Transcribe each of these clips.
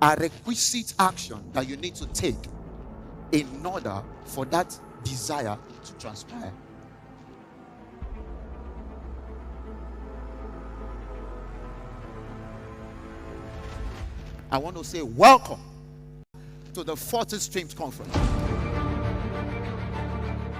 are requisite action that you need to take in order for that desire to transpire. I want to say welcome to the 40 Streams Conference.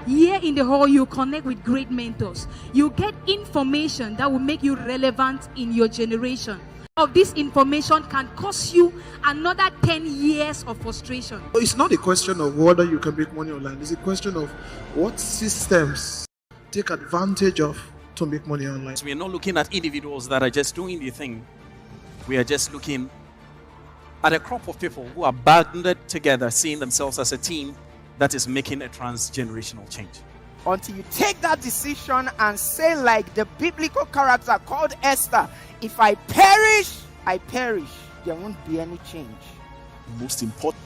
Here in the hall, you connect with great mentors. You get information that will make you relevant in your generation. Of this information can cost you another 10 years of frustration. It's not a question of whether you can make money online. It's a question of what systems take advantage of to make money online. So we are not looking at individuals that are just doing the thing. We are just looking at a crop of people who are banded together, seeing themselves as a team that is making a transgenerational change. Until you take that decision and say, like the biblical character called Esther, if I perish, I perish. There won't be any change. Most important.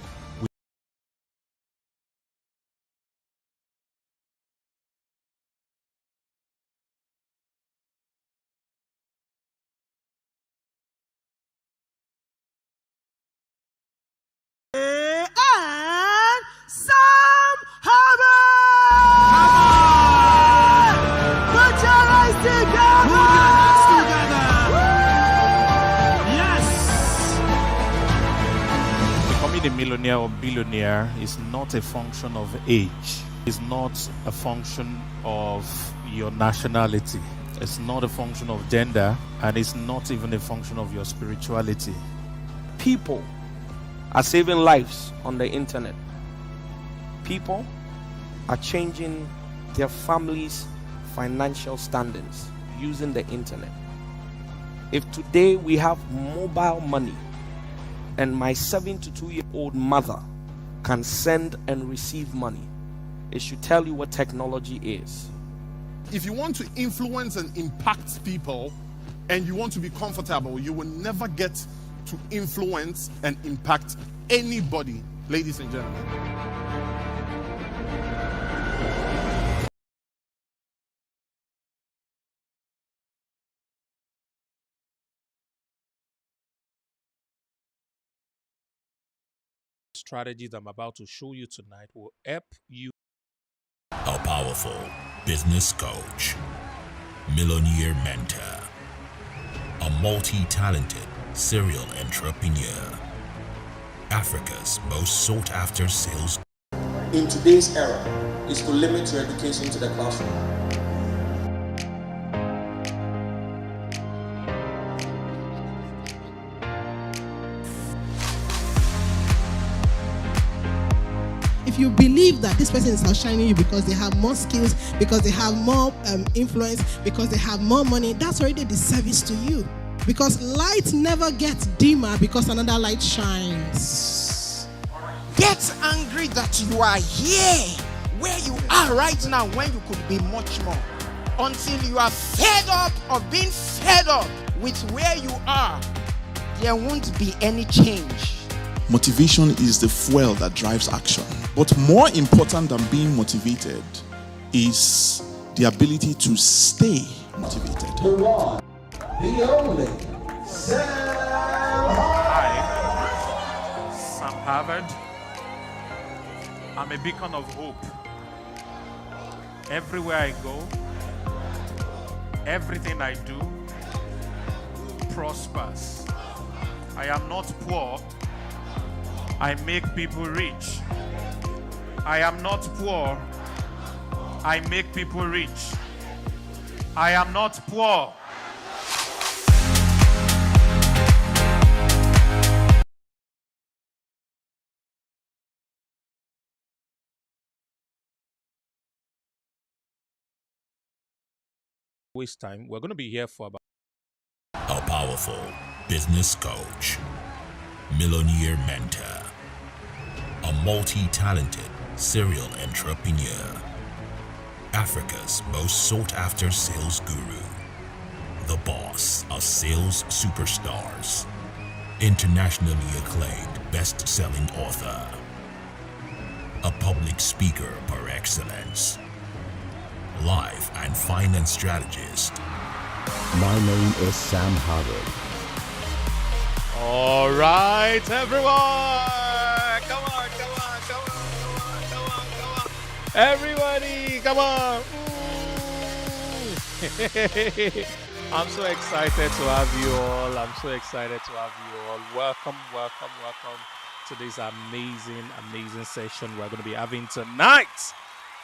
A millionaire or billionaire is not a function of age. It's not a function of your nationality. It's not a function of gender, and it's not even a function of your spirituality. People are saving lives on the internet. People are changing their families' financial standings using the internet. If today we have mobile money, and my 72-year-old mother can send and receive money, it should tell you what technology is. If you want to influence and impact people and you want to be comfortable, you will never get to influence and impact anybody, ladies and gentlemen. Strategies I'm about to show you tonight will help you. A powerful business coach, millionaire mentor, a multi-talented serial entrepreneur, Africa's most sought-after sales. In today's era, is to limit your education to the classroom. If you believe that this person is outshining you because they have more skills, because they have more influence, because they have more money, that's already a disservice to you. Because light never gets dimmer because another light shines. Get angry that you are here, where you are right now, when you could be much more. Until you are fed up of being fed up with where you are, there won't be any change. Motivation is the fuel that drives action. But more important than being motivated is the ability to stay motivated. The one, the only, Sam Hi, Sam Harvard. I'm a beacon of hope. Everywhere I go, everything I do prospers. I am not poor. I make people rich. I am not poor. I make people rich. I am not poor. Waste time. We're going to be here for about. A powerful business coach, millionaire mentor, a multi-talented serial entrepreneur, Africa's most sought-after sales guru, the boss of sales superstars, internationally acclaimed best-selling author, a public speaker par excellence, life and finance strategist. My name is Sam Harvard. All right, everyone. Come on, come on, come on, come on, come on, come on. Everybody, come on. I'm so excited to have you all. I'm so excited to have you all. Welcome, welcome, welcome to this amazing, amazing session we're going to be having tonight.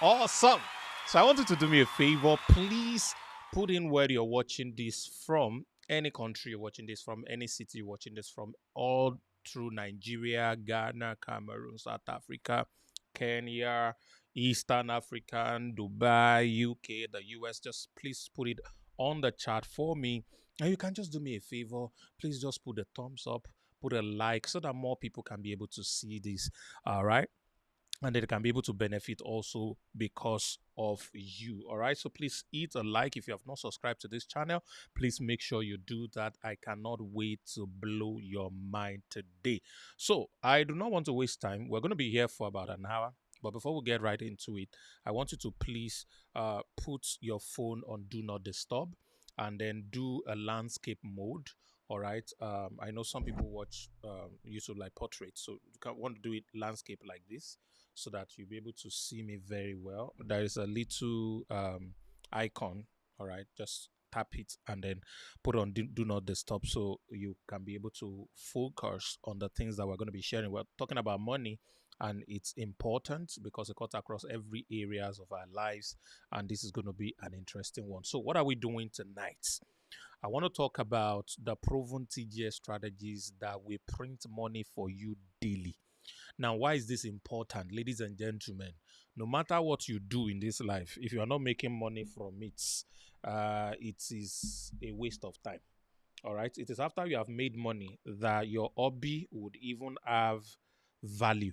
Awesome. So I want you to do me a favor. Please put in where you're watching this from, any country you're watching this from, any city you're watching this from, all through Nigeria, Ghana, Cameroon, South Africa, Kenya, Eastern African, Dubai, UK, the US. Just please put it on the chat for me. And you can just do me a favor. Please just put a thumbs up, put a like so that more people can be able to see this. All right. And they can be able to benefit also because of you. All right. So please hit a like. If you have not subscribed to this channel, please make sure you do that. I cannot wait to blow your mind today. So I do not want to waste time. We're going to be here for about an hour. But before we get right into it, I want you to please put your phone on Do Not Disturb and then do a landscape mode. All right. I know some people watch YouTube like portraits, so you can want to do it landscape like this so that you'll be able to see me very well. There is a little icon. All right. Just tap it and then put on do not disturb so you can be able to focus on the things that we're going to be sharing. We're talking about money, and it's important because it cuts across every areas of our lives, and this is going to be an interesting one. So what are we doing tonight? I want to talk about the proven T.G.S strategies that will print money for you daily. Now, why is this important, ladies and gentlemen? No matter what you do in this life, if you are not making money from it, it is a waste of time. All right. It is after you have made money that your hobby would even have value.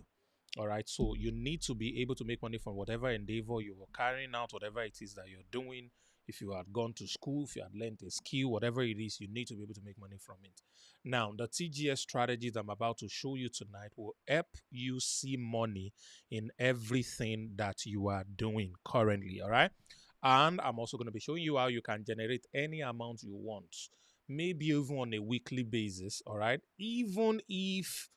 All right. So you need to be able to make money from whatever endeavor you are carrying out, whatever it is that you're doing. If you had gone to school, if you had learned a skill, whatever it is, you need to be able to make money from it. Now, the TGS strategies I'm about to show you tonight will help you see money in everything that you are doing currently. All right. And I'm also going to be showing you how you can generate any amount you want, maybe even on a weekly basis. All right. Even if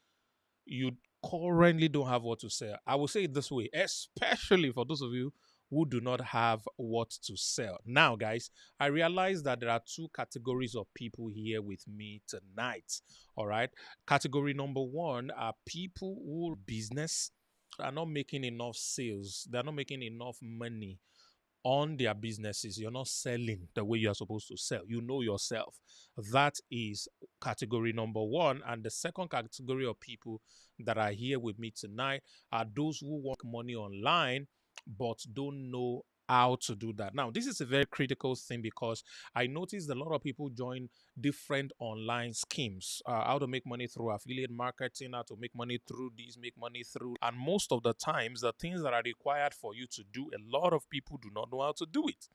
you currently don't have what to sell. I will say it this way, especially for those of you who do not have what to sell. Now, guys, I realize that there are two categories of people here with me tonight. All right. Category number one are people who business are not making enough sales, they're not making enough money on their businesses. You're not selling the way you're supposed to sell. You know yourself. That is category number one. And the second category of people that are here with me tonight are those who work money online but don't know how to do that. Now, this is a very critical thing because I noticed a lot of people join different online schemes, how to make money through affiliate marketing, how to make money through this, make money through. And most of the times, the things that are required for you to do, a lot of people do not know how to do it.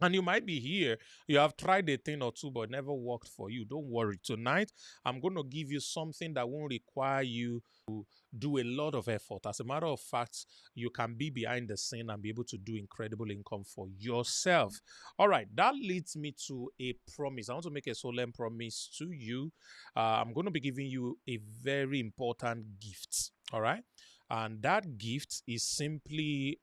And you might be here, you have tried a thing or two, but never worked for you. Don't worry. Tonight, I'm going to give you something that won't require you to do a lot of effort. As a matter of fact, you can be behind the scene and be able to do incredible income for yourself. All right, that leads me to a promise. I want to make a solemn promise to you. I'm going to be giving you a very important gift. All right. And that gift is simply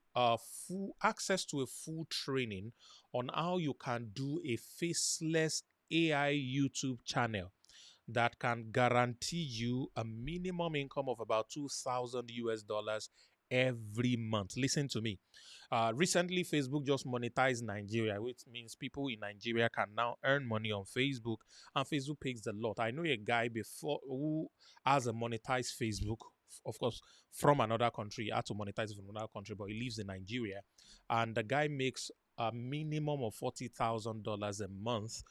full access to a full training on how you can do a faceless AI YouTube channel that can guarantee you a minimum income of about 2,000 US dollars every month. Listen to me. Recently, Facebook just monetized Nigeria, which means people in Nigeria can now earn money on Facebook, and Facebook pays a lot. I know a guy before who has a monetized Facebook, of course, from another country. He had to monetize it from another country, but he lives in Nigeria, and the guy makes a minimum of $40,000 a month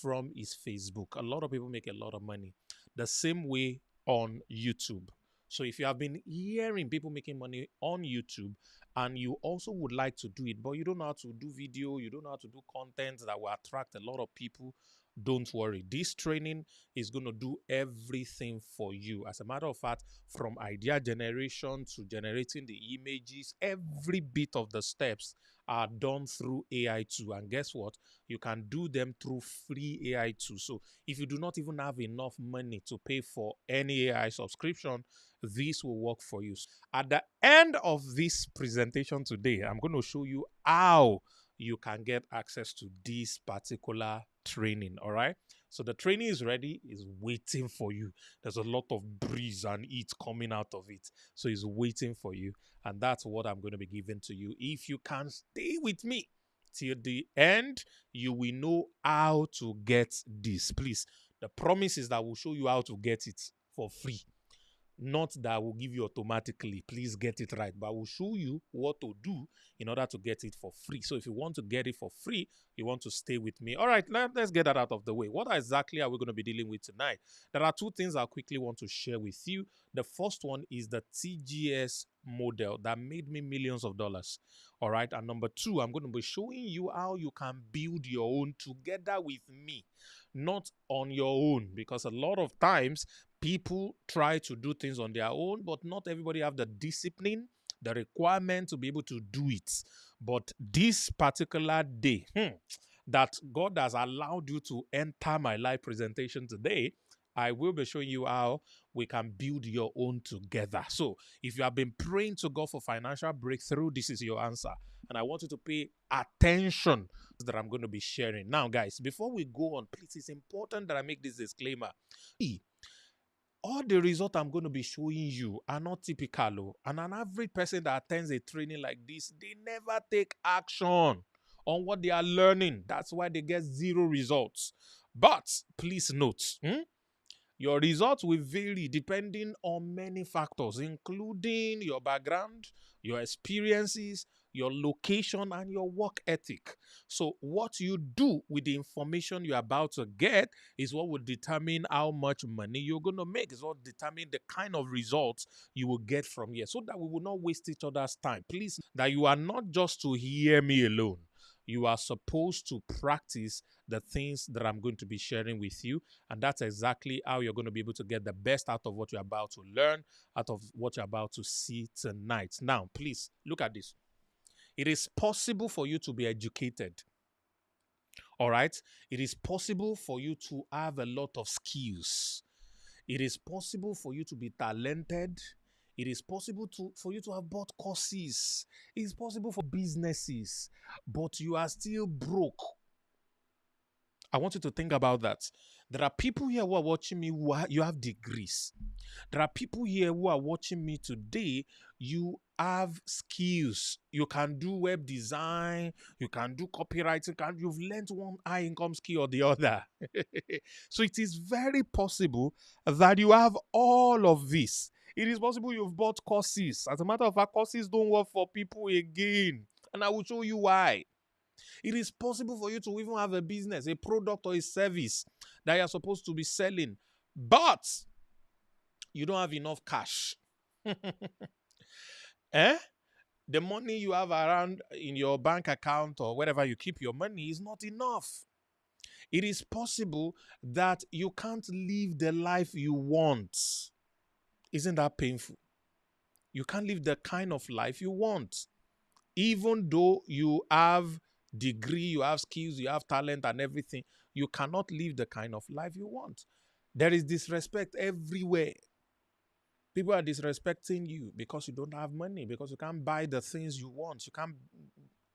from his Facebook. A lot of people make a lot of money. The same way on YouTube. So if you have been hearing people making money on YouTube and you also would like to do it, but you don't know how to do video, you don't know how to do content that will attract a lot of people, Don't worry. This training is going to do everything for you. As a matter of fact, from idea generation to generating the images, every bit of the steps are done through AI too. And guess what? You can do them through free AI too. So if you do not even have enough money to pay for any AI subscription, this will work for you. At the end of this presentation today, I'm going to show you how you can get access to this particular training. All right. So the training is ready, is waiting for you. There's a lot of breeze and heat coming out of it. So it's waiting for you. And that's what I'm going to be giving to you. If you can stay with me till the end, you will know how to get this. Please, the promise is that we'll show you how to get it for free. Not that will give you automatically. Please get it right. But we'll show you what to do in order to get it for free. So if you want to get it for free, you want to stay with me. All right, let's get that out of the way. What exactly are we going to be dealing with tonight? There are two things I quickly want to share with you. The first one is the T.G.S model that made me millions of dollars. All right. And number two, I'm going to be showing you how you can build your own together with me, not on your own, because a lot of times people try to do things on their own, but not everybody have the discipline, the requirement to be able to do it. But this particular day that God has allowed you to enter my live presentation today, I will be showing you how we can build your own together. So if you have been praying to God for financial breakthrough, this is your answer. And I want you to pay attention that I'm going to be sharing. Now, guys, before we go on, please, it's important that I make this disclaimer. All the results I'm going to be showing you are not typical. And an average person that attends a training like this, they never take action on what they are learning. That's why they get zero results. But please note, your results will vary depending on many factors, including your background, your experiences, your location, and your work ethic. So what you do with the information you're about to get is what will determine how much money you're going to make. It's what will determine the kind of results you will get from here, so that we will not waste each other's time. Please, that you are not just to hear me alone. You are supposed to practice the things that I'm going to be sharing with you. And that's exactly how you're going to be able to get the best out of what you're about to learn, out of what you're about to see tonight. Now, please look at this. It is possible for you to be educated. All right? It is possible for you to have a lot of skills. It is possible for you to be talented. It is possible for you to have bought courses. It is possible for businesses, but you are still broke. I want you to think about that. There are people here who are watching me you have degrees. There are people here who are watching me today. You have skills. You can do web design. You can do copywriting. You've learned one high income skill or the other. So it is very possible that you have all of this. It is possible you've bought courses. As a matter of fact, courses don't work for people again. And I will show you why. It is possible for you to even have a business, a product or a service that you're supposed to be selling, but you don't have enough cash. The money you have around in your bank account or wherever you keep your money is not enough. It is possible that you can't live the life you want. Isn't that painful? You can't live the kind of life you want. Even though you have degree, you have skills, you have talent and everything, you cannot live the kind of life you want. There is disrespect everywhere. People are disrespecting you because you don't have money, because you can't buy the things you want. You can't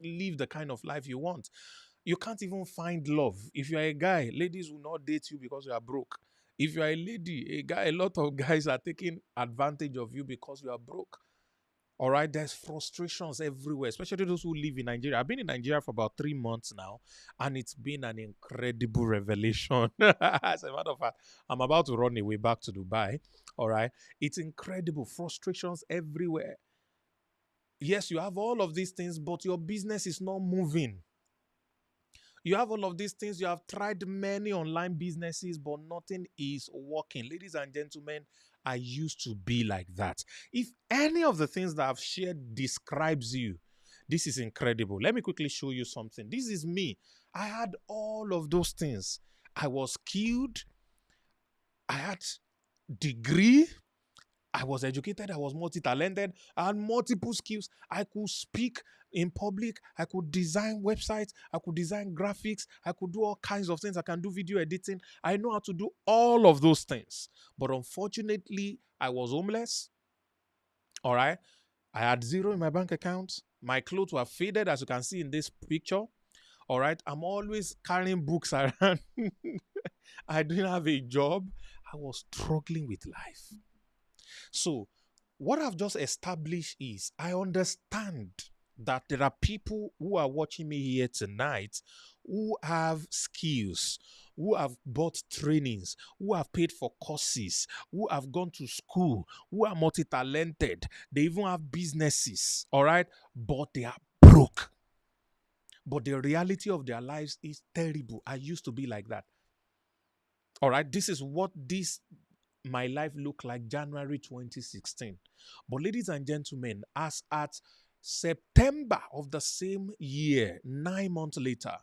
live the kind of life you want. You can't even find love. If you are a guy, ladies will not date you because you are broke. If you are a lady, a guy, a lot of guys are taking advantage of you because you are broke. All right, there's frustrations everywhere, especially those who live in Nigeria. I've been in Nigeria for about 3 months now, and it's been an incredible revelation. As a matter of fact, I'm about to run away back to Dubai. All right, it's incredible. Frustrations everywhere. Yes, you have all of these things, but your business is not moving. You have all of these things. You have tried many online businesses, but nothing is working. Ladies and gentlemen, I used to be like that. If any of the things that I've shared describes you, this is incredible. Let me quickly show you something. This is me. I had all of those things. I was skilled. I had degree. I was educated. I was multi-talented. I had multiple skills. I could speak in public. I could design websites. I could design graphics. I could do all kinds of things. I can do video editing. I know how to do all of those things. But unfortunately, I was homeless. All right. I had zero in my bank account. My clothes were faded, as you can see in this picture. All right. I'm always carrying books around. I didn't have a job. I was struggling with life. So, what I've just established is I understand that there are people who are watching me here tonight who have skills, who have bought trainings, who have paid for courses, who have gone to school, who are multi-talented. They even have businesses, all right? But they are broke. But the reality of their lives is terrible. I used to be like that. All right, this is what my life looked like January 2016. But ladies and gentlemen, as at September of the same year, 9 months later,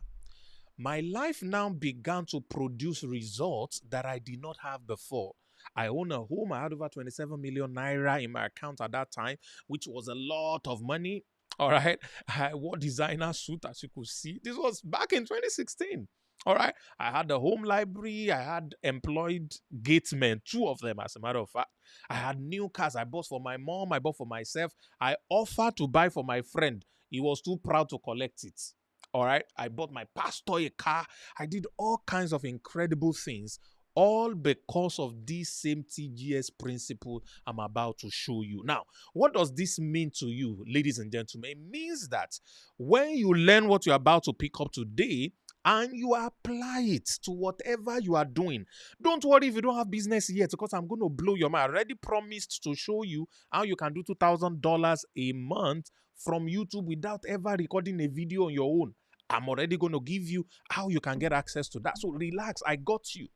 my life now began to produce results that I did not have before. I own a home. I had over 27 million naira in my account at that time, which was a lot of money. All right. I wore designer suit, as you could see. This was back in 2016. All right. I had a home library. I had employed gatesmen, two of them, as a matter of fact. I had new cars. I bought for my mom. I bought for myself. I offered to buy for my friend. He was too proud to collect it. All right. I bought my pastor a car. I did all kinds of incredible things, all because of this same T.G.S principle I'm about to show you. Now, what does this mean to you, ladies and gentlemen? It means that when you learn what you're about to pick up today, and you apply it to whatever you are doing. Don't worry if you don't have business yet, because I'm going to blow your mind. I already promised to show you how you can do $2,000 a month from YouTube without ever recording a video on your own. I'm already going to give you how you can get access to that. So relax, I got you.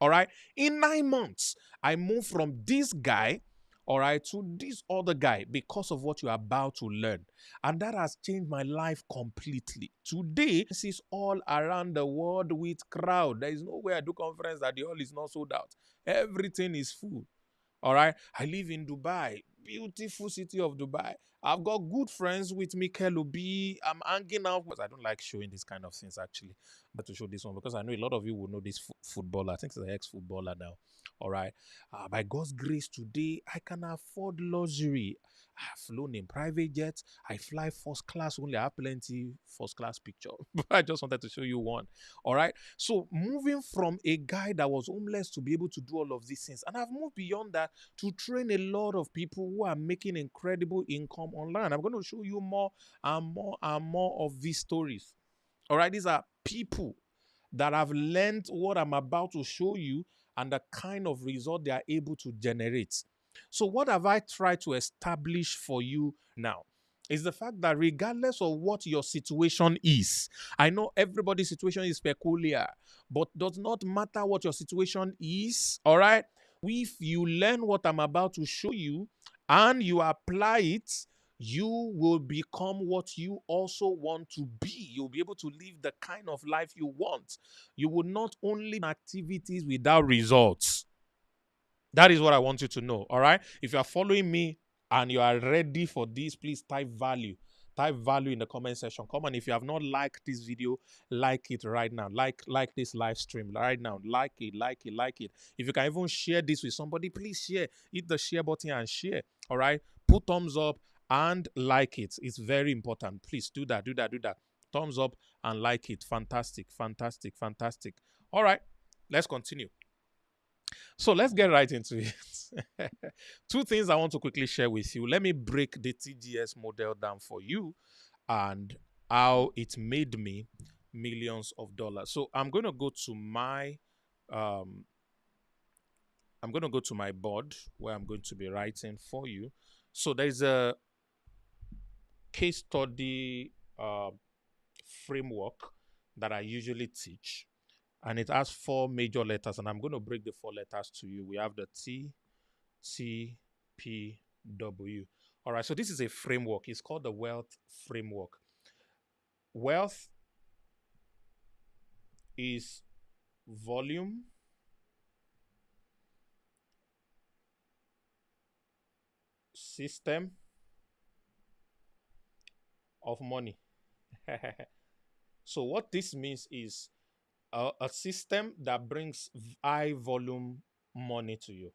All right. In 9 months, I moved from this guy, all right, to this other guy because of what you're about to learn. And that has changed my life completely. Today, this is all around the world with crowd. There is nowhere I do conference that the hall is not sold out. Everything is full. All right. I live in Dubai, beautiful city of Dubai. I've got good friends with Mikel Obi. I'm hanging out. I don't like showing these kind of things actually, but to show this one because I know a lot of you will know this footballer. I think he's an ex-footballer now. All right. By God's grace today, I can afford luxury. I have flown in private jets. I fly first class only. I have plenty first class picture. But I just wanted to show you one. All right. So moving from a guy that was homeless to be able to do all of these things. And I've moved beyond that to train a lot of people who are making incredible income online. I'm going to show you more and more and more of these stories. All right. These are people that have learned what I'm about to show you and the kind of result they are able to generate. So what have I tried to establish for you now? Is the fact that regardless of what your situation is, I know everybody's situation is peculiar, but does not matter what your situation is, all right? If you learn what I'm about to show you and you apply it, you will become what you also want to be. You'll be able to live the kind of life you want. You will not only activities without results. That is what I want you to know. All right. If you are following me and you are ready for this, please type value. Type value in the comment section. Come on. If you have not liked this video, like it right now. Like this live stream right now. Like it. If you can even share this with somebody, please share. Hit the share button and share. All right. Put thumbs up and like it. It's very important. Please do that. Thumbs up and like it. Fantastic. All right. Let's continue. So let's get right into it. Two things I want to quickly share with you. Let me break the T.G.S model down for you and how it made me millions of dollars. So I'm going to go to my board where I'm going to be writing for you. So there's a case study framework that I usually teach. And it has 4 major letters, and I'm going to break the 4 letters to you. We have the T, C, P, W. All right, so this is a framework. It's called the wealth framework. Wealth is volume system of money. So what this means is a system that brings high volume money to you.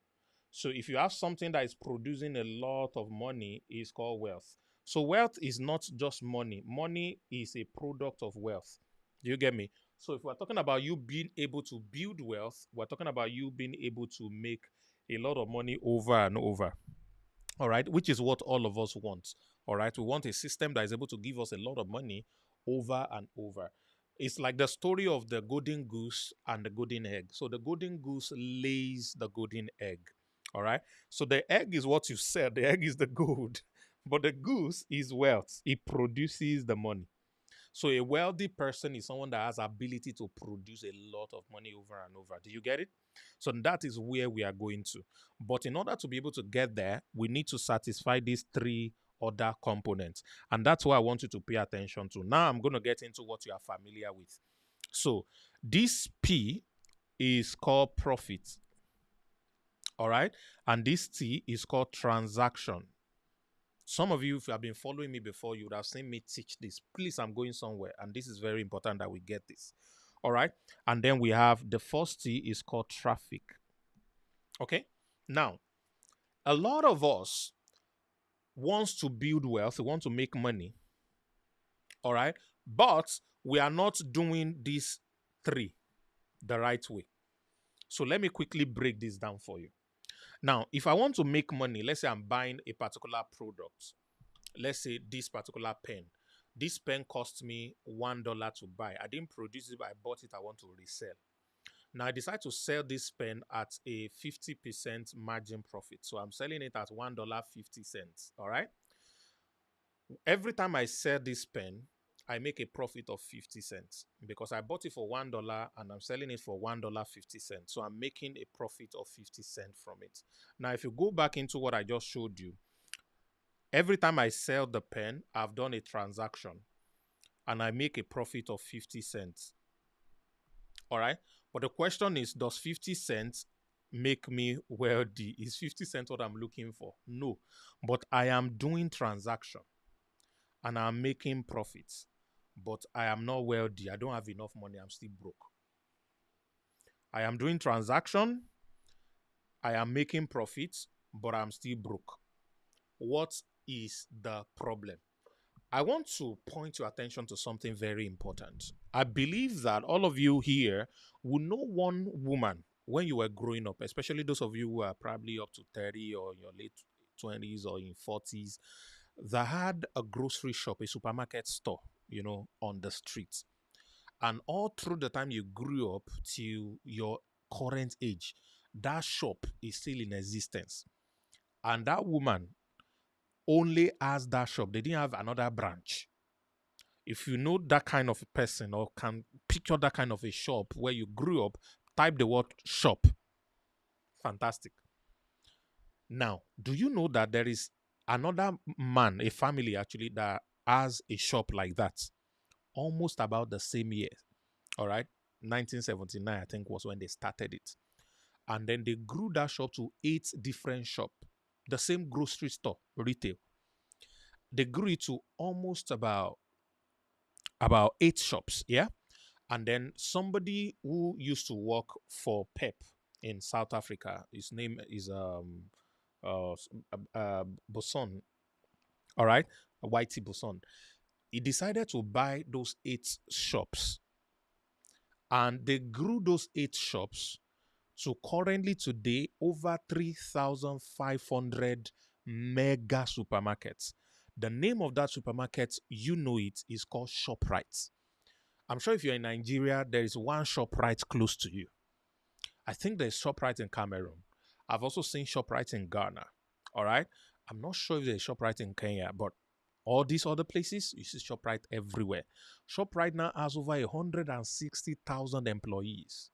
So if you have something that is producing a lot of money, it's called wealth. So wealth is not just money. Money is a product of wealth. Do you get me? So if we're talking about you being able to build wealth, we're talking about you being able to make a lot of money over and over. All right, which is what all of us want. All right, we want a system that is able to give us a lot of money over and over. It's like the story of the golden goose and the golden egg. So the golden goose lays the golden egg. All right, so the egg is what you said, the egg is the gold, but the goose is wealth, it produces the money. So a wealthy person is someone that has ability to produce a lot of money over and over. Do you get it? So that is where we are going to. But in order to be able to get there, we need to satisfy these three other components. And that's what I want you to pay attention to. Now I'm going to get into what you are familiar with. So this P is called profit. All right. And this T is called transaction. Some of you, if you have been following me before, you would have seen me teach this. Please, I'm going somewhere, and this is very important that we get this. All right. And then we have the first T is called traffic. Okay. Now, a lot of us wants to build wealth, we want to make money. All right. But we are not doing these three the right way. So let me quickly break this down for you. Now, if I want to make money, let's say I'm buying a particular product. Let's say this particular pen. This pen cost me $1 to buy. I didn't produce it, but I bought it. I want to resell. Now I decide to sell this pen at a 50% margin profit. So I'm selling it at $1.50. All right. Every time I sell this pen, I make a profit of 50 cents because I bought it for $1 and I'm selling it for $1.50. So I'm making a profit of 50 cents from it. Now, if you go back into what I just showed you, every time I sell the pen, I've done a transaction and I make a profit of 50 cents. All right. But the question is, does 50 cents make me wealthy? Is 50 cents what I'm looking for? No. But I am doing transaction and I'm making profits. But I am not wealthy. I don't have enough money. I'm still broke. I am doing transaction. I am making profits, but I'm still broke. What is the problem? I want to point your attention to something very important. I believe that all of you here will know one woman when you were growing up, especially those of you who are probably up to 30 or your late 20s or in 40s, that had a grocery shop, a supermarket store, on the streets. And all through the time you grew up till your current age, that shop is still in existence. And that woman only has that shop. They didn't have another branch. If you know that kind of a person or can picture that kind of a shop where you grew up, type the word shop. Fantastic. Now, do you know that there is another man, a family actually, that has a shop like that? Almost about the same year. All right. 1979, I think, was when they started it. And then they grew that shop to 8 different shops. The same grocery store, retail. They grew it to almost about 8 shops. Yeah. And then somebody who used to work for Pep in South Africa, his name is Boson. All right. Whitey Boson. He decided to buy those 8 shops. And they grew those 8 shops to currently today over 3,500 mega supermarkets. The name of that supermarket, you know it, is called ShopRite. I'm sure if you're in Nigeria, there is one ShopRite close to you. I think there's ShopRite in Cameroon. I've also seen ShopRite in Ghana. All right. I'm not sure if there's ShopRite in Kenya, but all these other places, you see ShopRite everywhere. ShopRite now has over 160,000 employees.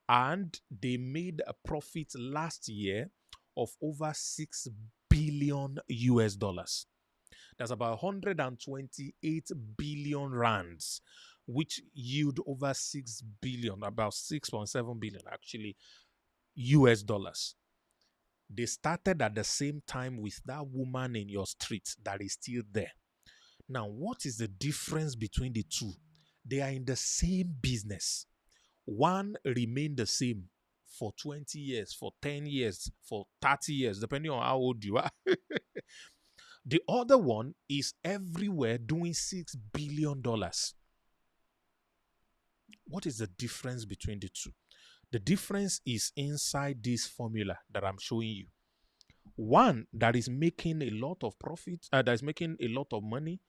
And they made a profit last year of over 6 billion US dollars. That's about 128 billion rands. which yield over 6 billion, about 6.7 billion actually, US dollars. They started at the same time with that woman in your street that is still there. Now, what is the difference between the two? They are in the same business. One remained the same for 20 years, for 10 years, for 30 years, depending on how old you are. The other one is everywhere doing $6 billion. What is the difference between the two? The difference is inside this formula that I'm showing you. One that is making a lot of profit, that is making a lot of money,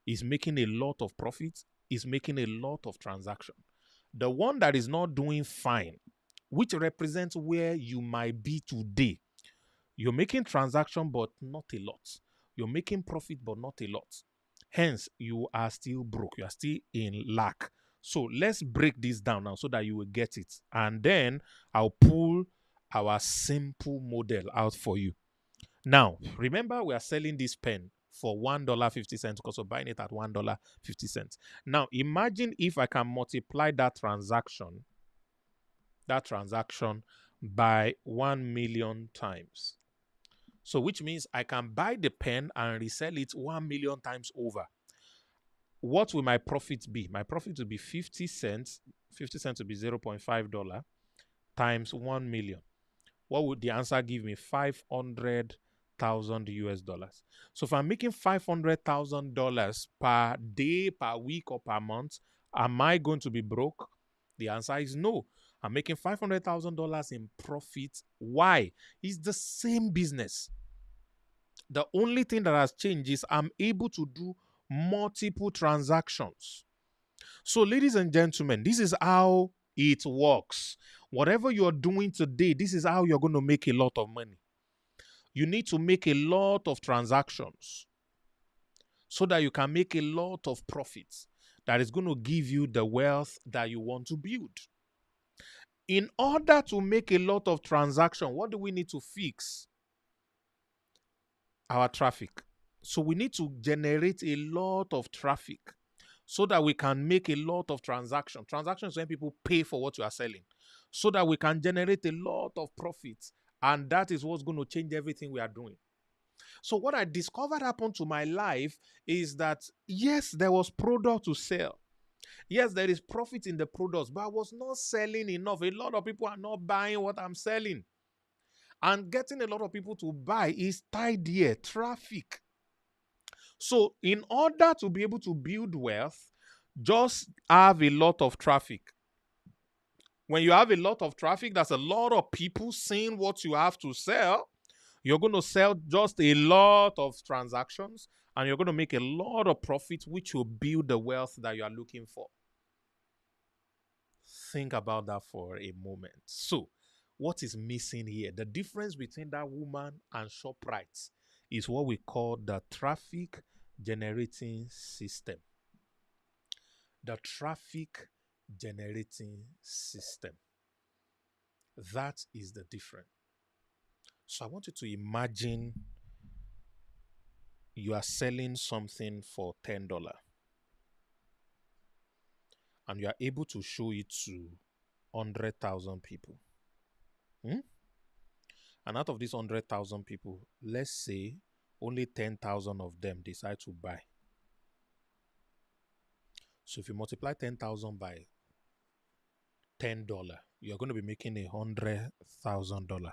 is making a lot of profit, is making a lot of transaction. The one that is not doing fine, which represents where you might be today. You're making transaction, but not a lot. You're making profit, but not a lot. Hence, you are still broke. You are still in lack. So let's break this down now so that you will get it. And then I'll pull our simple model out for you. Now, remember we are selling this pen for $1.50 because we're buying it at $1.50. Now, imagine if I can multiply that transaction by 1 million times. So which means I can buy the pen and resell it 1 million times over. What will my profit be? My profit will be 50 cents. 50 cents will be $0.5 times 1 million. What would the answer give me? 500,000 US dollars. So if I'm making $500,000 per day, per week, or per month, am I going to be broke? The answer is no. I'm making $500,000 in profit. Why? It's the same business. The only thing that has changed is I'm able to do multiple transactions. So, ladies and gentlemen, this is how it works. Whatever you're doing today, this is how you're going to make a lot of money. You need to make a lot of transactions so that you can make a lot of profits that is going to give you the wealth that you want to build. In order to make a lot of transactions, what do we need to fix? Our traffic. So we need to generate a lot of traffic so that we can make a lot of transactions. Transactions when people pay for what you are selling, so that we can generate a lot of profits. And that is what's going to change everything we are doing. So what I discovered happened to my life is that, yes, there was product to sell. Yes, there is profit in the products, but I was not selling enough. A lot of people are not buying what I'm selling. And getting a lot of people to buy is tied here, traffic. So in order to be able to build wealth, just have a lot of traffic. When you have a lot of traffic, that's a lot of people seeing what you have to sell. You're going to sell just a lot of transactions and you're going to make a lot of profit, which will build the wealth that you are looking for. Think about that for a moment. So, what is missing here? The difference between that woman and ShopRite is what we call the traffic generating system. The traffic generating system. That is the difference. So I want you to imagine you are selling something for $10 and you are able to show it to 100,000 people. And out of these 100,000 people, let's say only 10,000 of them decide to buy. So if you multiply 10,000 by $10, you're going to be making $100,000.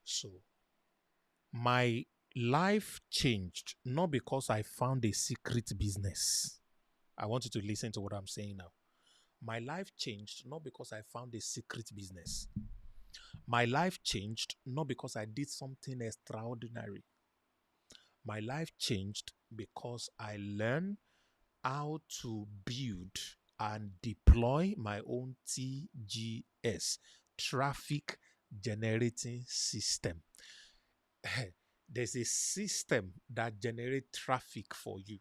So my life changed not because I found a secret business. I want you to listen to what I'm saying now. My life changed not because I found a secret business. My life changed not because I did something extraordinary. My life changed because I learned how to build and deploy my own T.G.S, traffic generating system. There's a system that generates traffic for you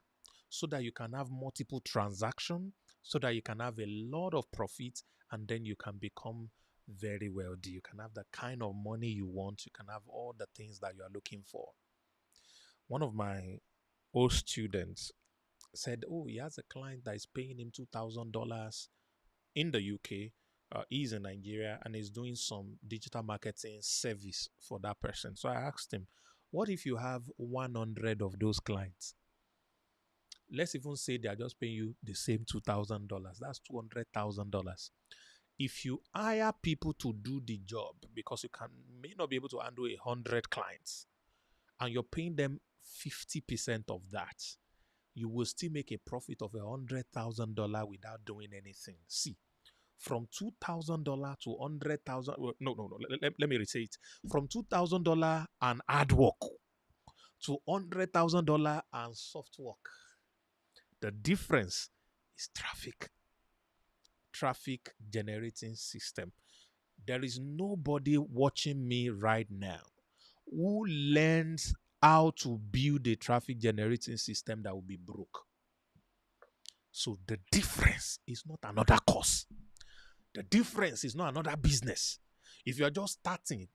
so that you can have multiple transactions, so that you can have a lot of profit, and then you can become very wealthy. You can have the kind of money you want. You can have all the things that you are looking for. One of my old students said, oh, he has a client that is paying him $2,000 in the UK. He's in Nigeria and he's doing some digital marketing service for that person. So I asked him, what if you have 100 of those clients? Let's even say they are just paying you the same $2,000. That's $200,000. If you hire people to do the job, because you may not be able to handle 100 clients, and you're paying them 50% of that, you will still make a profit of $100,000 without doing anything. See, from $2,000 to $100,000. No. Let me restate it. From $2,000 and hard work to $100,000 and soft work. The difference is traffic generating system. There is nobody watching me right now who learns how to build a traffic generating system that will be broke. So the difference is not another course. The difference is not another business. If you are just starting,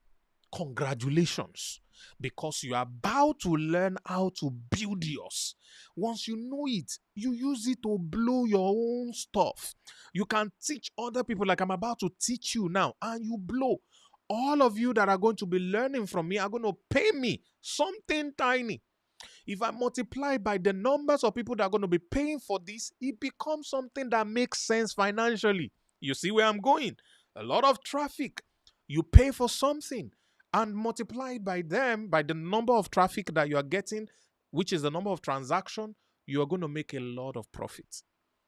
congratulations, because you are about to learn how to build yours. Once you know it, you use it to blow your own stuff. You can teach other people like I'm about to teach you now, and you blow. All of you that are going to be learning from me are going to pay me something tiny. If I multiply by the numbers of people that are going to be paying for this, it becomes something that makes sense financially. You see where I'm going? A lot of traffic. You pay for something and multiply by the number of traffic that you are getting, which is the number of transactions, you are going to make a lot of profit.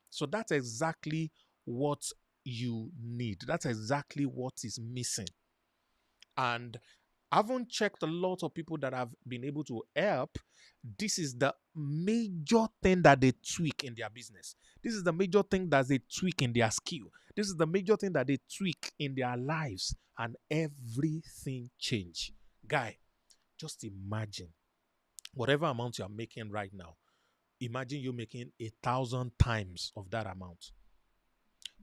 So that's exactly what you need. That's exactly what is missing. And I haven't checked a lot of people that have been able to help. This is the major thing that they tweak in their business. This is the major thing that they tweak in their skill. This is the major thing that they tweak in their lives, and everything change. Guy, just imagine whatever amount you are making right now. Imagine you making 1,000 times of that amount.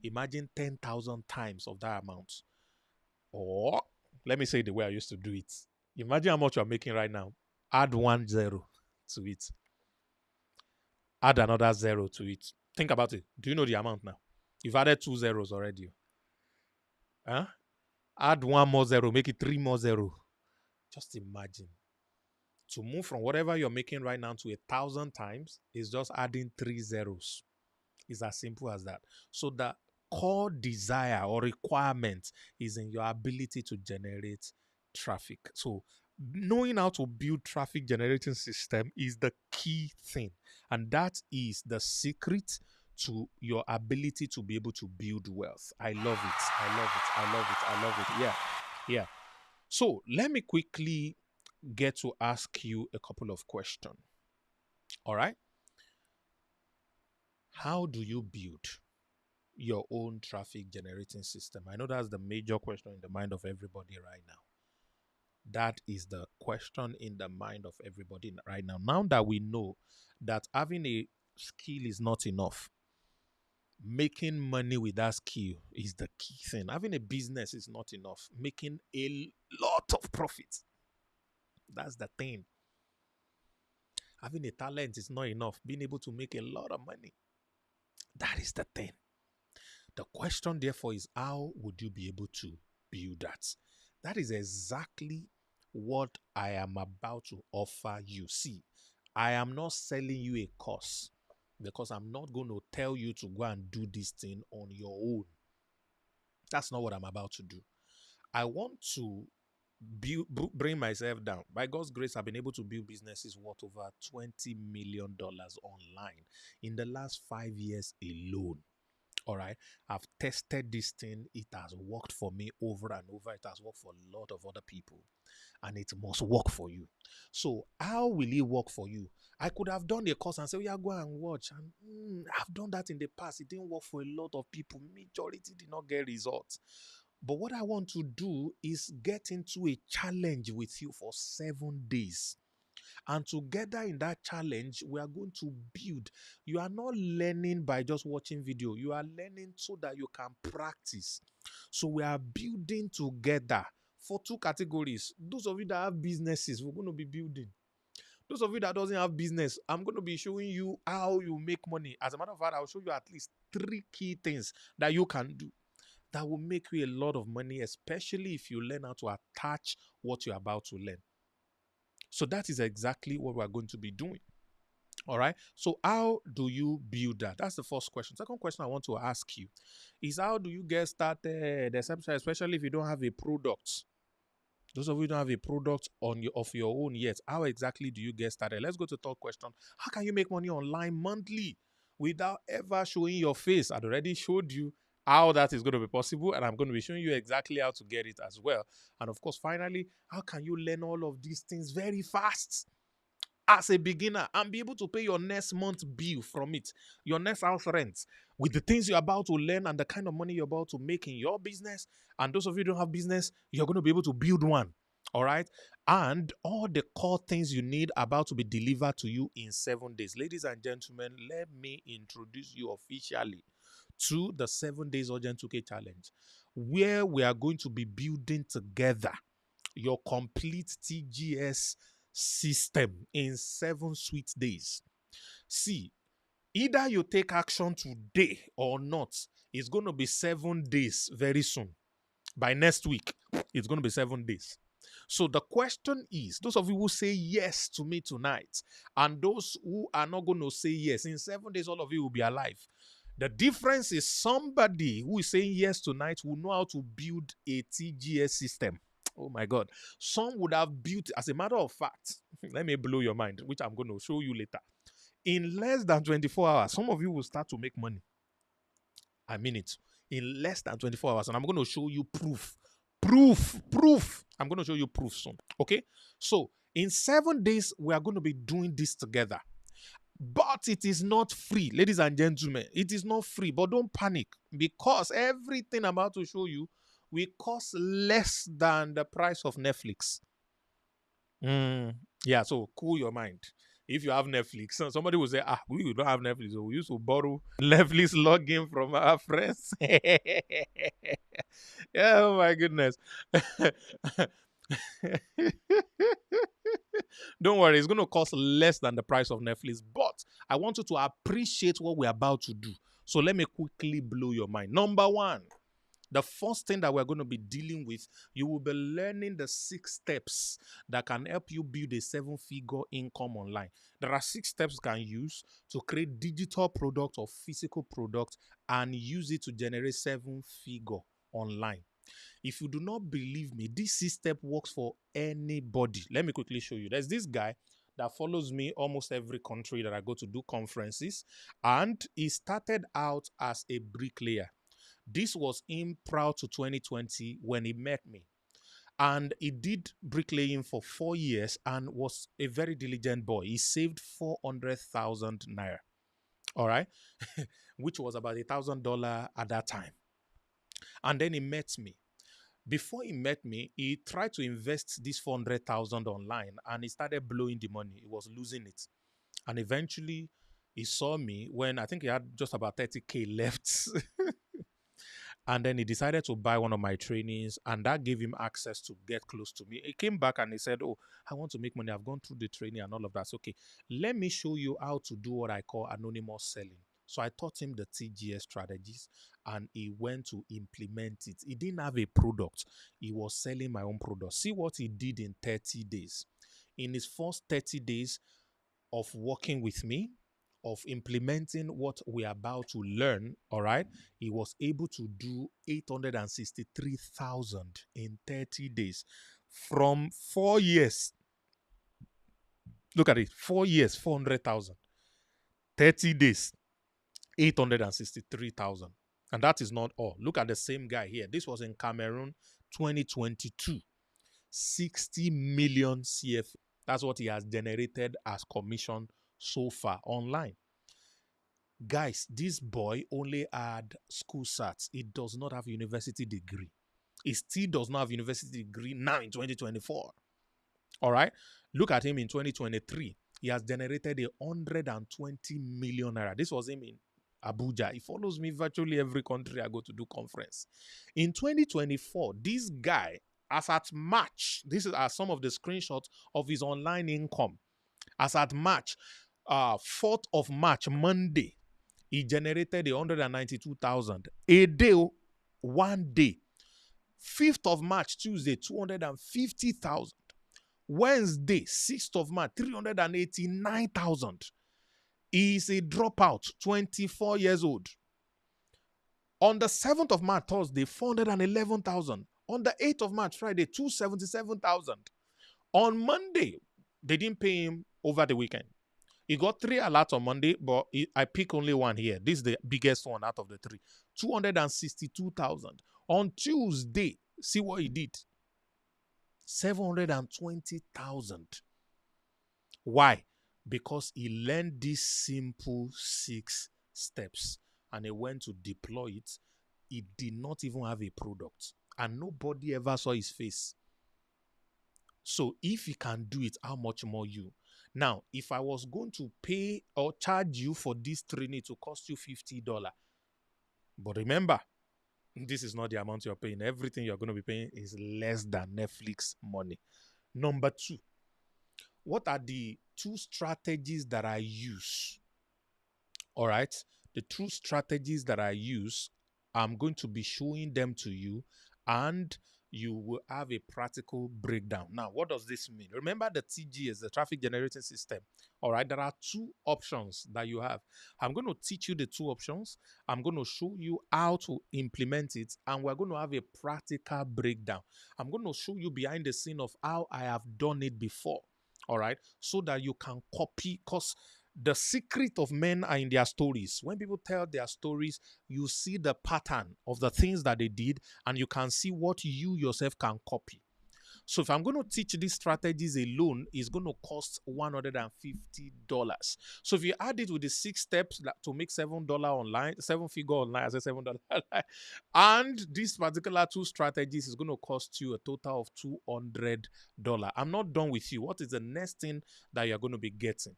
Imagine 10,000 times of that amount. Or let me say the way I used to do it. Imagine how much you're making right now. Add 1 0 to it. Add another 0 to it. Think about it. Do you know the amount now? You've added 2 zeros already. Huh? Add 1 more 0. Make it 3 more 0. Just imagine. To move from whatever you're making right now to 1,000 times is just adding 3 zeros. It's as simple as that. So the core desire or requirement is in your ability to generate traffic. So knowing how to build traffic generating system is the key thing. And that is the secret to your ability to be able to build wealth. I love it. Yeah. So let me quickly get to ask you a couple of questions. All right. How do you build your own traffic generating system? I know that's the major question in the mind of everybody right now. That is the question in the mind of everybody right now. Now that we know that having a skill is not enough, making money with that skill is the key thing. Having a business is not enough. Making a lot of profit, that's the thing. Having a talent is not enough. Being able to make a lot of money, that is the thing. The question, therefore, is how would you be able to build that? That is exactly what I am about to offer you. See, I am not selling you a course because I'm not going to tell you to go and do this thing on your own. That's not what I'm about to do. I want to bring myself down. By God's grace, I've been able to build businesses worth over $20 million online in the last 5 years alone. All right. I've tested this thing. It has worked for me over and over. It has worked for a lot of other people. And it must work for you. So how will it work for you? I could have done a course and say, yeah, go and watch. And I've done that in the past. It didn't work for a lot of people. Majority did not get results. But what I want to do is get into a challenge with you for 7 days. And together in that challenge, we are going to build. You are not learning by just watching video. You are learning so that you can practice. So we are building together for 2 categories. Those of you that have businesses, we're going to be building. Those of you that doesn't have business, I'm going to be showing you how you make money. As a matter of fact, I'll show you at least 3 key things that you can do that will make you a lot of money, especially if you learn how to attach what you're about to learn. So that is exactly what we're going to be doing. All right. So how do you build that? That's the first question. Second question I want to ask you is, how do you get started, especially if you don't have a product? Those of you who don't have a product of your own yet, how exactly do you get started? Let's go to the third question. How can you make money online monthly without ever showing your face? I'd already showed you how that is going to be possible, and I'm going to be showing you exactly how to get it as well. And of course, finally, how can you learn all of these things very fast as a beginner and be able to pay your next month bill from it, your next house rent, with the things you're about to learn and the kind of money you're about to make in your business? And those of you who don't have business, you're going to be able to build one. All right. And all the core things you need about to be delivered to you in 7 days. Ladies and gentlemen, let me introduce you officially to the 7 days urgent 2K challenge, where we are going to be building together your complete T.G.S system in 7 sweet days. See, either you take action today or not, it's going to be 7 days very soon. By next week, it's going to be 7 days. So the question is, those of you who say yes to me tonight, and those who are not going to say yes, in 7 days, all of you will be alive. The difference is somebody who is saying yes tonight will know how to build a T.G.S system. Oh my God. Some would have built, as a matter of fact, let me blow your mind, which I'm going to show you later. In less than 24 hours, some of you will start to make money. I mean it. In less than 24 hours. And I'm going to show you proof. Proof. I'm going to show you proof soon. Okay? So, in 7 days, we are going to be doing this together. But it is not free, ladies and gentlemen. It is not free. But don't panic, because everything I'm about to show you will cost less than the price of Netflix. Yeah, so cool your mind. If you have Netflix, somebody will say, we don't have Netflix, so we used to borrow Netflix login from our friends. Yeah, oh my goodness. Don't worry, it's going to cost less than the price of Netflix, but I want you to appreciate what we're about to do. So let me quickly blow your mind. Number 1, the first thing that we're going to be dealing with, you will be learning the 6 steps that can help you build a 7-figure income online. There are 6 steps you can use to create digital product or physical product and use it to generate 7-figure online. If you do not believe me, this 6 step works for anybody. Let me quickly show you. There's this guy that follows me almost every country that I go to do conferences, and he started out as a bricklayer. This was in prior to 2020 when he met me. And he did bricklaying for 4 years and was a very diligent boy. He saved 400,000 naira. All right. Which was about $1,000 at that time. And then he met me. Before he met me, he tried to invest this 400,000 online and he started blowing the money. He was losing it. And eventually he saw me when I think he had just about 30K left. And then he decided to buy one of my trainings, and that gave him access to get close to me. He came back and he said, oh, I want to make money. I've gone through the training and all of that. So, okay, let me show you how to do what I call anonymous selling. So I taught him the T.G.S strategies, and he went to implement it. He didn't have a product. He was selling my own product. See what he did in 30 days. In his first 30 days of working with me, of implementing what we're about to learn, all right, he was able to do 863,000 in 30 days from 4 years. Look at it, 4 years, 400,000. 30 days, 863,000. And that is not all. Look at the same guy here. This was in Cameroon, 2022. 60 million CFA. That's what he has generated as commission so far online. Guys, this boy only had school certs. He does not have university degree. He still does not have university degree now in 2024. All right. Look at him in 2023. He has generated 120 million naira. This was him in Abuja. He follows me virtually every country I go to do conference. In 2024, this guy, as at March, these are some of the screenshots of his online income. As at March, 4th of March, Monday, he generated 192,000 a day, 1 day. 5th of March, Tuesday, 250,000. Wednesday, 6th of March, 389,000. He is a dropout, 24 years old. On the 7th of March, Thursday, 411,000. On the 8th of March, Friday, 277,000. On Monday, they didn't pay him over the weekend. He got 3 alerts on Monday, but I pick only one here. This is the biggest one out of the 3. 262,000. On Tuesday, see what he did. 720,000. Why? Because he learned these simple 6 steps and he went to deploy it. He did not even have a product and nobody ever saw his face. So if he can do it, how much more you? Now, if I was going to pay or charge you for this training to cost you $50, but remember, this is not the amount you're paying. Everything you're going to be paying is less than Netflix money. Number 2, what are the 2 strategies that I use? All right. The 2 strategies that I use, I'm going to be showing them to you and you will have a practical breakdown. Now, what does this mean? Remember the TGS, the traffic generating system. All right. There are 2 options that you have. I'm going to teach you the 2 options. I'm going to show you how to implement it. And we're going to have a practical breakdown. I'm going to show you behind the scene of how I have done it before. All right. So that you can copy, because the secret of men are in their stories. When people tell their stories, you see the pattern of the things that they did, and you can see what you yourself can copy. So if I'm going to teach these strategies alone, it's going to cost $150. So if you add it with the 6 steps to make $7 online, 7-figure online, I said $7 online, and these particular 2 strategies is going to cost you a total of $200. I'm not done with you. What is the next thing that you're going to be getting?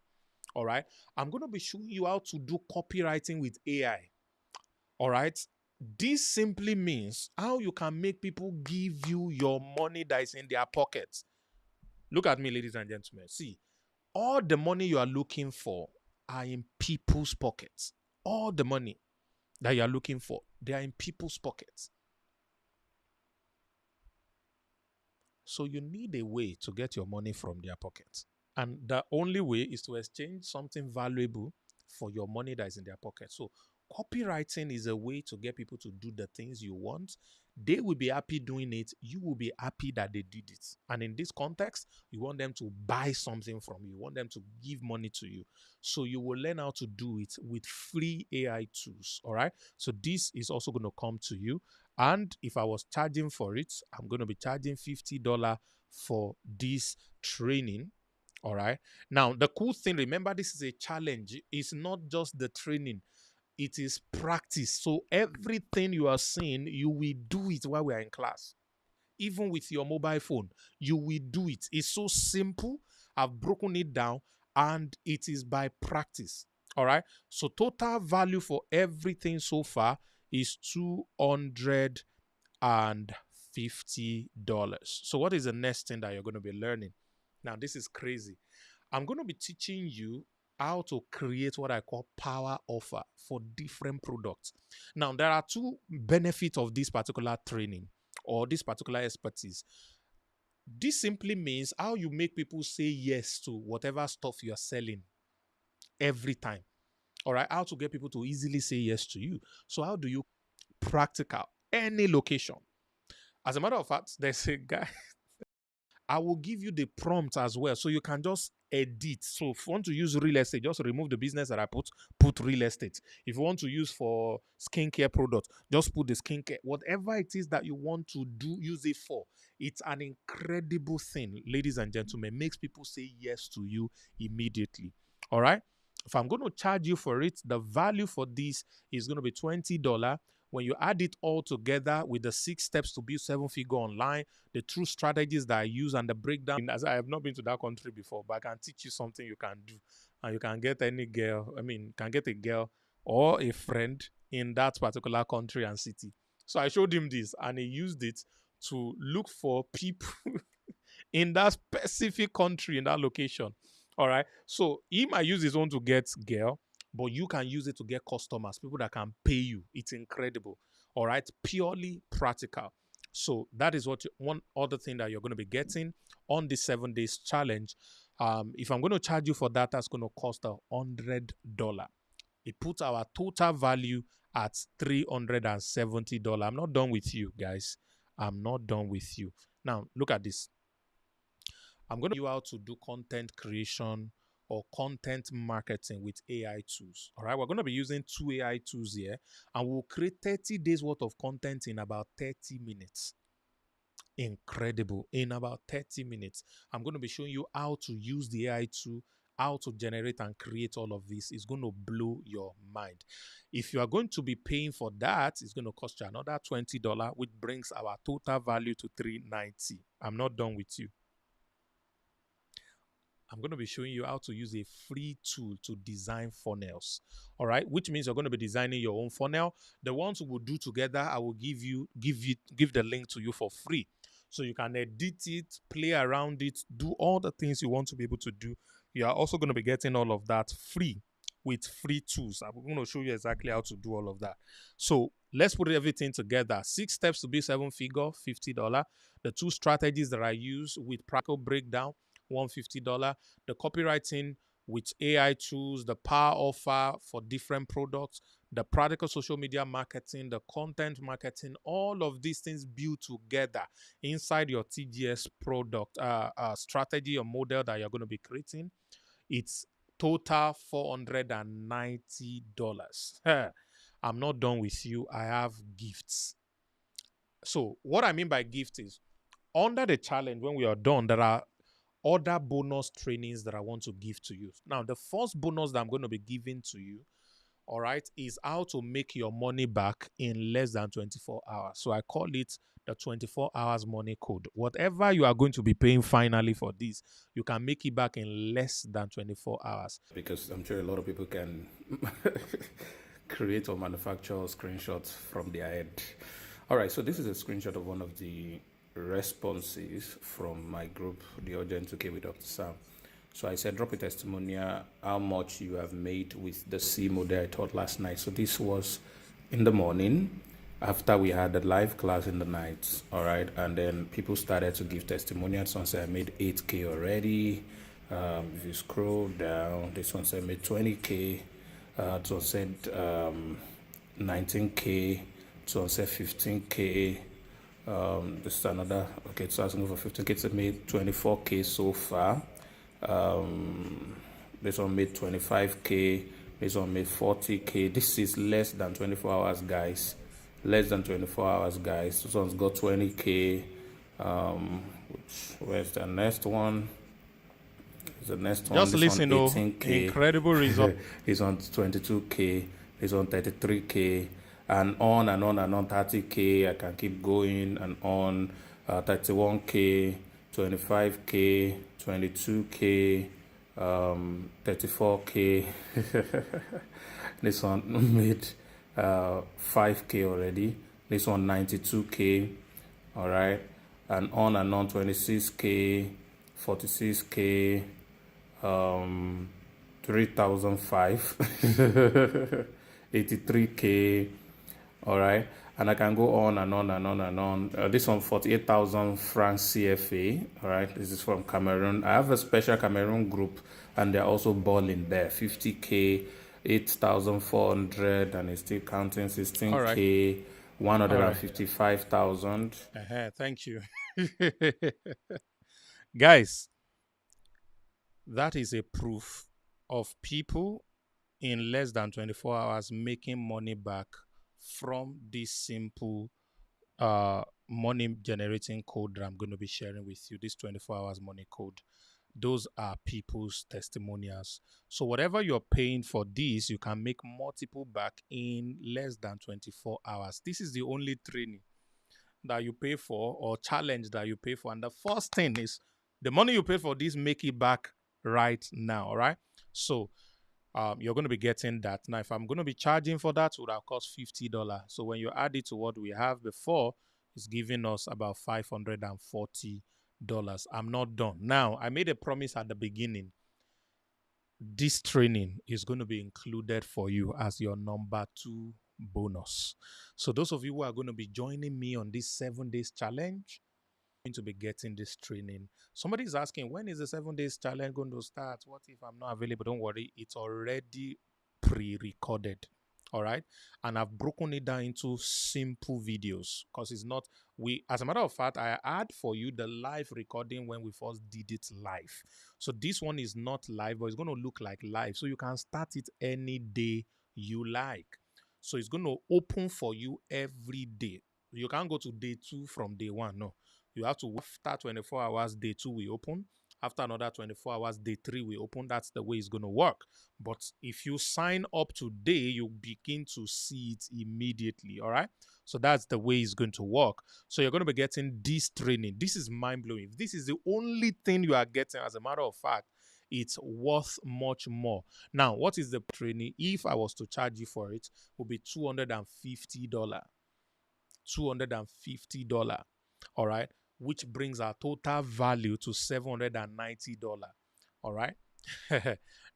All right. I'm going to be showing you how to do copywriting with AI. All right. This simply means how you can make people give you your money that is in their pockets. Look at me, ladies and gentlemen. See, all the money you are looking for are in people's pockets. All the money that you are looking for, they are in people's pockets. So you need a way to get your money from their pockets. And the only way is to exchange something valuable for your money that is in their pocket. So copywriting is a way to get people to do the things you want. They will be happy doing it. You will be happy that they did it. And in this context, you want them to buy something from you. You want them to give money to you. So you will learn how to do it with free AI tools. All right. So this is also going to come to you. And if I was charging for it, I'm going to be charging $50 for this training. All right. Now, the cool thing, remember, this is a challenge. It's not just the training, it is practice. So everything you are seeing, you will do it while we are in class. Even with your mobile phone, you will do it. It's so simple. I've broken it down and it is by practice. All right. So total value for everything so far is $250. So what is the next thing that you're going to be learning? Now, this is crazy. I'm going to be teaching you how to create what I call power offer for different products. Now, there are 2 benefits of this particular training or this particular expertise. This simply means how you make people say yes to whatever stuff you're selling every time. All right, how to get people to easily say yes to you. So how do you practical any location? As a matter of fact, there's a guy I will give you the prompt as well, so you can just edit. So if you want to use real estate, just remove the business that I put real estate. If you want to use for skincare product, just put the skincare. Whatever it is that you want to do, use it for. It's an incredible thing, ladies and gentlemen. Makes people say yes to you immediately. All right. If I'm going to charge you for it, the value for this is going to be $20. When you add it all together with the 6 steps to build 7-figure online, the true strategies that I use and the breakdown, as I have not been to that country before, but I can teach you something you can do. And you can get any girl, can get a girl or a friend in that particular country and city. So I showed him this and he used it to look for people in that specific country, in that location. All right. So he might use his own to get girl, but you can use it to get customers, people that can pay you. It's incredible. All right. Purely practical. So that is one other thing that you're going to be getting on the 7 days challenge. If I'm going to charge you for that, that's going to cost $100. It puts our total value at $370. I'm not done with you, guys. I'm not done with you. Now, look at this. I'm going to show you how to do content creation or content marketing with AI tools. All right, we're going to be using 2 AI tools here, and we'll create 30 days worth of content in about 30 minutes. Incredible. In about 30 minutes, I'm going to be showing you how to use the AI tool, how to generate and create all of this. It's going to blow your mind. If you are going to be paying for that, it's going to cost you another $20, which brings our total value to $390. I'm not done with you. I'm going to be showing you how to use a free tool to design funnels. All right, which means you're going to be designing your own funnel. The ones we will do together, I will give the link to you for free, so you can edit it, play around it, do all the things you want to be able to do. You are also going to be getting all of that free with free tools. I'm going to show you exactly how to do all of that. So let's put everything together. 6 steps to be 7-figure, $50. The 2 strategies that I use with practical breakdown, $150. The copywriting with AI tools, the power offer for different products, the practical social media marketing, the content marketing, all of these things built together inside your T.G.S product strategy or model that you're going to be creating. It's total $490. I'm not done with you. I have gifts. So what I mean by gift is, under the challenge, when we are done, there are other bonus trainings that I want to give to you. Now, the first bonus that I'm going to be giving to you, all right, is how to make your money back in less than 24 hours. So I call it the 24 hours money code. Whatever you are going to be paying finally for this, you can make it back in less than 24 hours. Because I'm sure a lot of people can create or manufacture screenshots from their head. All right, so this is a screenshot of one of the responses from my group, the Urgent 2K with Dr. Sam. So I said, drop a testimonial, how much you have made with the C model I taught last night. So this was in the morning after we had the live class in the night. All right. And then people started to give testimonials. Someone said I made 8K already. If you scroll down, this one said I made 20K. Someone said 19K. Someone said 15K. This is another. Okay, so I was going for 15K. So I made 24K so far. This one made 25K. This one made 40K. This is less than 24 hours, guys. Less than 24 hours, guys. This one's got 20K. Where's the next one? The next one. Just listen, 18K. Incredible result. This one's 22K. This one 33K. And on and on and on. 30K. I can keep going and on. 31K. 25K. 22K, 34K. This one made 5K already. This one 92K. All right, and on 26K, 46K, 3,005, 83K. All right. And I can go on and on and on and on. This one, 48,000 francs CFA. All right. This is from Cameroon. I have a special Cameroon group, and they're also balling there. 50K, 8,400, and it's still counting. 16K, 155,000. Thank you. Guys, that is a proof of people in less than 24 hours making money back from this simple money generating code that I'm going to be sharing with you, this 24 hours money code. Those are people's testimonials. So whatever you're paying for this, you can make multiple back in less than 24 hours. This is the only training that you pay for or challenge that you pay for. And the first thing is the money you pay for this, make it back right now. All right. So you're going to be getting that. Now, if I'm going to be charging for that, it would have cost $50. So when you add it to what we have before, it's giving us about $540. I'm not done. Now, I made a promise at the beginning this training is going to be included for you as your number 2 bonus. So those of you who are going to be joining me on this 7 days challenge, going to be getting this training. Somebody is asking, when is the 7 days challenge going to start? What if I'm not available? Don't worry, it's already pre-recorded. All right. And I've broken it down into simple videos because it's not, as a matter of fact, I add for you the live recording when we first did it live. So this one is not live, but it's going to look like live. So you can start it any day you like. So it's going to open for you every day. You can't go to day 2 from day 1. No. You have to, after 24 hours, day 2 we open. After another 24 hours, day 3 we open. That's the way it's going to work. But if you sign up today, you begin to see it immediately. All right. So that's the way it's going to work. So you're going to be getting this training. This is mind blowing. If this is the only thing you are getting, as a matter of fact, it's worth much more. Now, what is the training? If I was to charge you for it, it would be $250. $250. All right. Which brings our total value to $790. All right.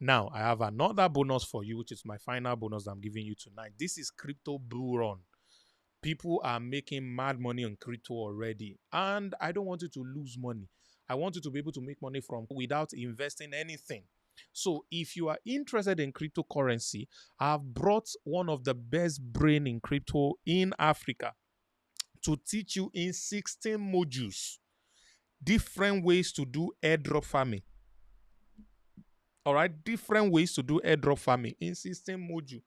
Now, I have another bonus for you, which is my final bonus I'm giving you tonight. This is Crypto Bull Run. People are making mad money on crypto already, and I don't want you to lose money. I want you to be able to make money from without investing anything. So if you are interested in cryptocurrency, I've brought one of the best brain in crypto in Africa to teach you in 16 modules different ways to do airdrop farming. All right, different ways to do airdrop farming in 16 modules.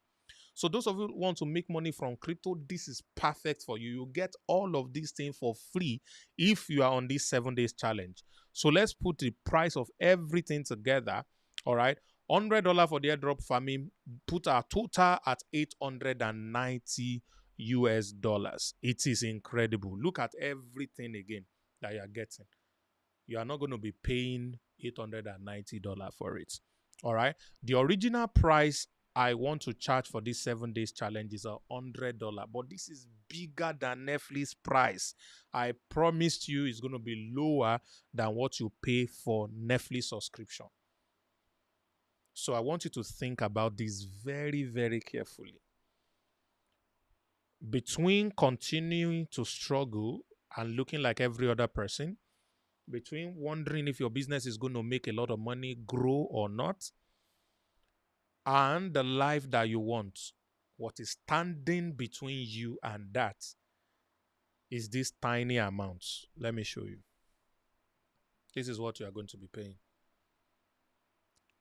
So those of you who want to make money from crypto, this is perfect for you. You get all of these things for free if you are on this 7 days challenge. So let's put the price of everything together. All right, $100 for the airdrop farming, put our total at $890 US. It is incredible. Look at everything again that you are getting. You are not going to be paying $890 for it. All right. The original price I want to charge for this 7 days challenge is $100, but this is bigger than Netflix price. I promised you it's going to be lower than what you pay for Netflix subscription. So I want you to think about this very, very carefully. Between continuing to struggle and looking like every other person, between wondering if your business is going to make a lot of money, grow or not, and the life that you want, what is standing between you and that is this tiny amount. Let me show you. This is what you are going to be paying.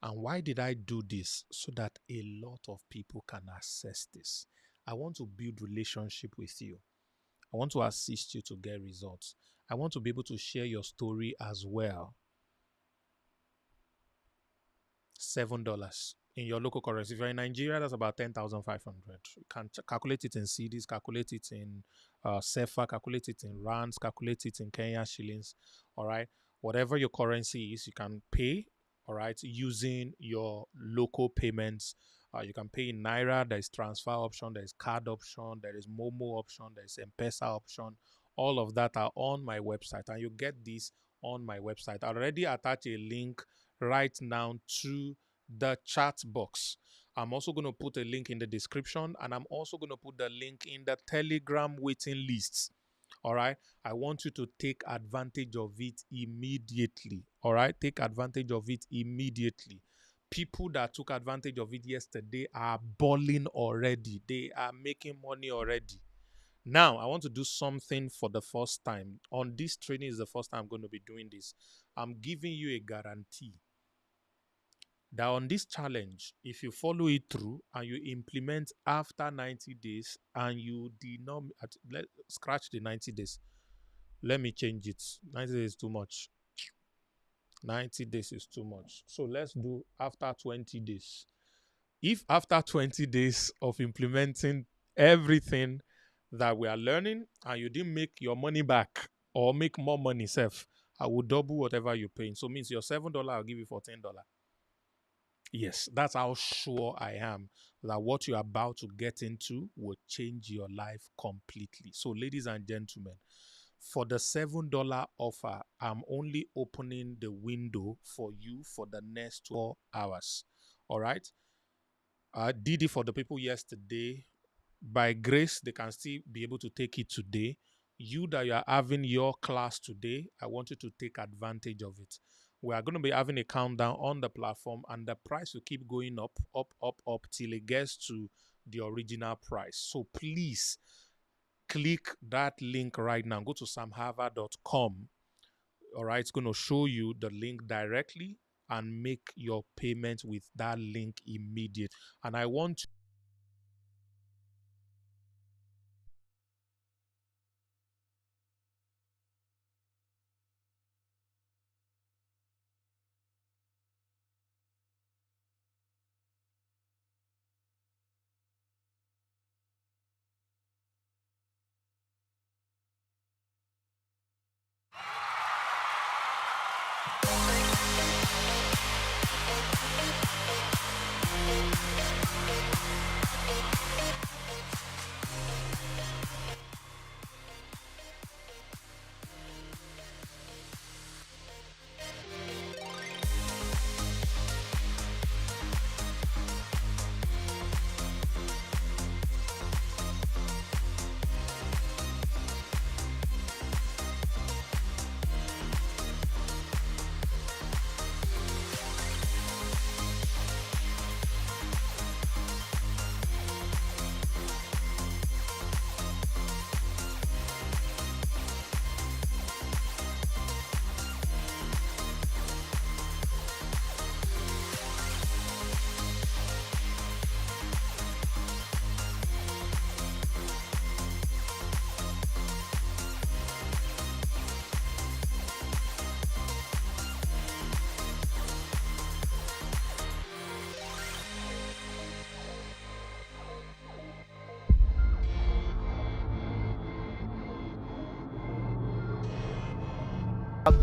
And why did I do this? So that a lot of people can access this. I want to build relationship with you. I want to assist you to get results. I want to be able to share your story as well. $7 in your local currency. If you're in Nigeria, that's about 10,500. You can calculate it in cedis, calculate it in CFA, calculate it in rands, calculate it in Kenya shillings. All right. Whatever your currency is, you can pay. All right. Using your local payments. You can pay in Naira. There is transfer option. There is card option. There is Momo option. There is M-Pesa option. All of that are on my website. And you get this on my website. I already attach a link right now to the chat box. I'm also going to put a link in the description, and I'm also going to put the link in the Telegram waiting lists. All right. I want you to take advantage of it immediately. All right. Take advantage of it immediately. People that took advantage of it yesterday are balling already. They are making money already. Now, I want to do something for the first time. On this training is the first time I'm going to be doing this. I'm giving you a guarantee that on this challenge, if you follow it through and you implement after 90 days and you did not, scratch the 90 days. Let me change it. 90 days is too much. 90 days is too much. So let's do after 20 days. If after 20 days of implementing everything that we are learning and you didn't make your money back or make more money, self, I will double whatever you're paying. So it means your $7, I'll give you $14. Yes, that's how sure I am that what you're about to get into will change your life completely. So, ladies and gentlemen, for the $7 offer, I'm only opening the window for you for the next 4 hours. All right. Did it for the people yesterday. By grace, they can still be able to take it today. You that you are having your class today, I want you to take advantage of it. We are going to be having a countdown on the platform, and the price will keep going up till it gets to the original price. So please click that link right now. Go to samharvard.com. All right, it's going to show you the link directly and make your payment with that link immediate. And I want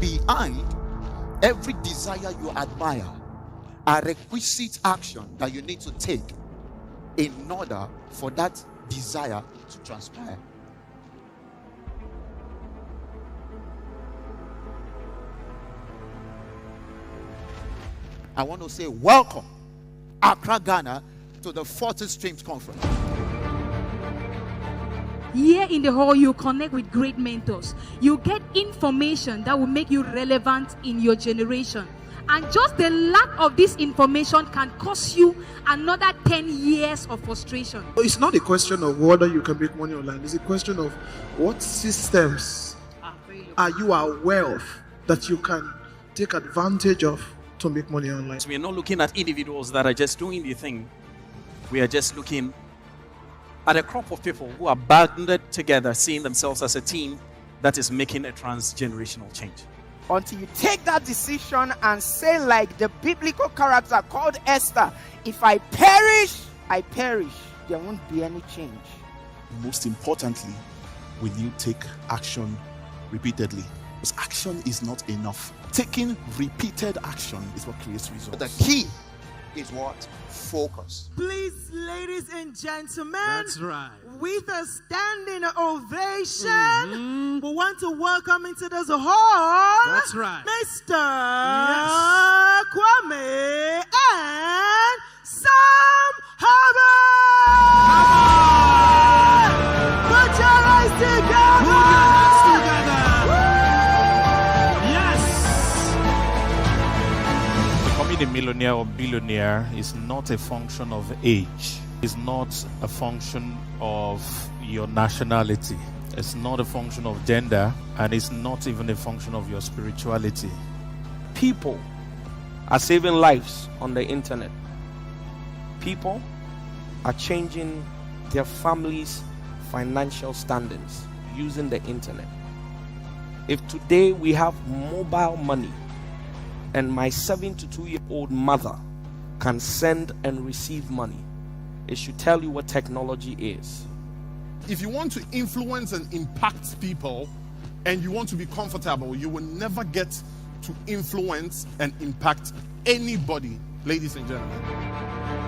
behind every desire you admire are requisite action that you need to take in order for that desire to transpire. I want to say welcome, Accra, Ghana, to the 40 Streams Conference. Here in the hall, you connect with great mentors. You get information that will make you relevant in your generation. And just the lack of this information can cost you another 10 years of frustration. It's not a question of whether you can make money online. It's a question of what systems are you aware of that you can take advantage of to make money online. So we are not looking at individuals that are just doing the thing. We are just looking at a crop of people who are banded together, seeing themselves as a team that is making a transgenerational change. Until you take that decision and say, like the biblical character called Esther, if I perish, I perish. There won't be any change. Most importantly, will you take action repeatedly? Because action is not enough. Taking repeated action is what creates results. The key is what? Focus. Please, ladies and gentlemen, That's right. with a standing ovation, we want to welcome into this hall, That's right. Mr. Kwame and Sam Harvard. Put your eyes together. Becoming a millionaire or billionaire is not a function of age. It's not a function of your nationality. It's not a function of gender, and it's not even a function of your spirituality. People are saving lives on the internet. People are changing their families' financial standings using the internet. If today we have mobile money, and my 72-year-old mother can send and receive money, it should tell you what technology is. If you want to influence and impact people and you want to be comfortable, you will never get to influence and impact anybody, ladies and gentlemen.